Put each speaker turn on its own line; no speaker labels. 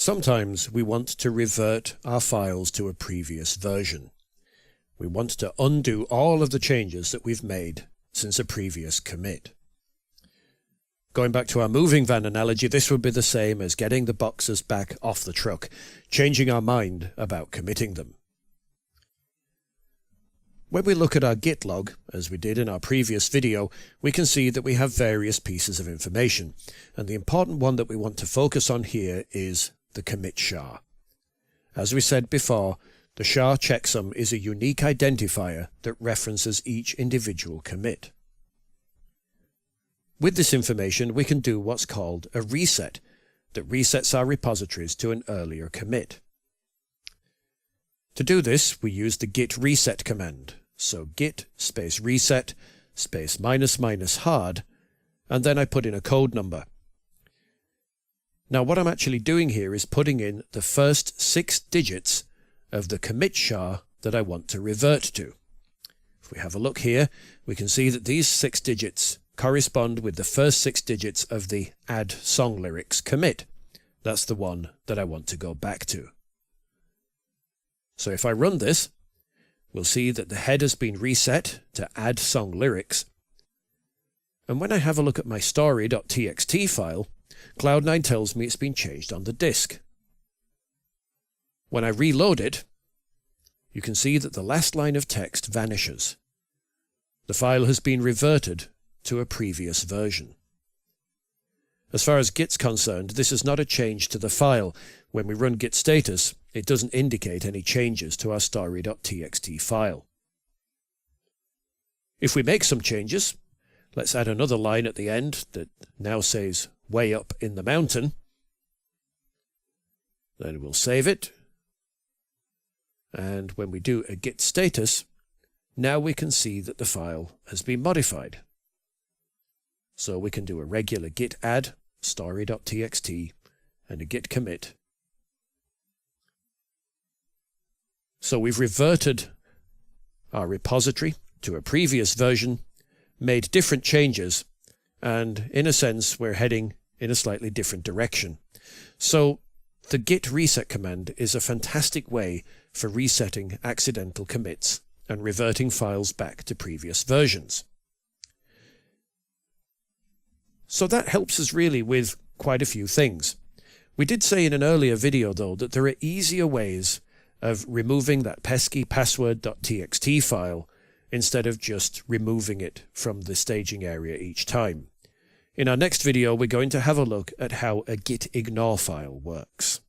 Sometimes we want to revert our files to a previous version. We want to undo all of the changes that we've made since a previous commit. Going back to our moving van analogy, this would be the same as getting the boxes back off the truck, changing our mind about committing them. When we look at our Git log, as we did in our previous video, we can see that we have various pieces of information, and the important one that we want to focus on here is the commit SHA. As we said before, the SHA checksum is a unique identifier that references each individual commit. With this information, we can do what's called a reset that resets our repositories to an earlier commit. To do this, we use the git reset command. So git space reset space --hard, and then I put in a code number. Now what I'm actually doing here is putting in the first 6 digits of the commit SHA that I want to revert to. If we have a look here, we can see that these 6 digits correspond with the first 6 digits of the add song lyrics commit. That's the one that I want to go back to. So if I run this, we'll see that the head has been reset to add song lyrics. And when I have a look at my story.txt file, Cloud9 tells me it's been changed on the disk. When I reload it, you can see that the last line of text vanishes. The file has been reverted to a previous version. As far as Git's concerned, this is not a change to the file. When we run git status, it doesn't indicate any changes to our story.txt file. If we make some changes, let's add another line at the end that now says way up in the mountain. Then we'll save it. And when we do a git status, now we can see that the file has been modified. So we can do a regular git add story.txt and a git commit. So we've reverted our repository to a previous version, made different changes, and in a sense we're heading in a slightly different direction. So the git reset command is a fantastic way for resetting accidental commits and reverting files back to previous versions. So that helps us really with quite a few things. We did say in an earlier video though that there are easier ways of removing that pesky password.txt file instead of just removing it from the staging area each time. In our next video, we're going to have a look at how a git ignore file works.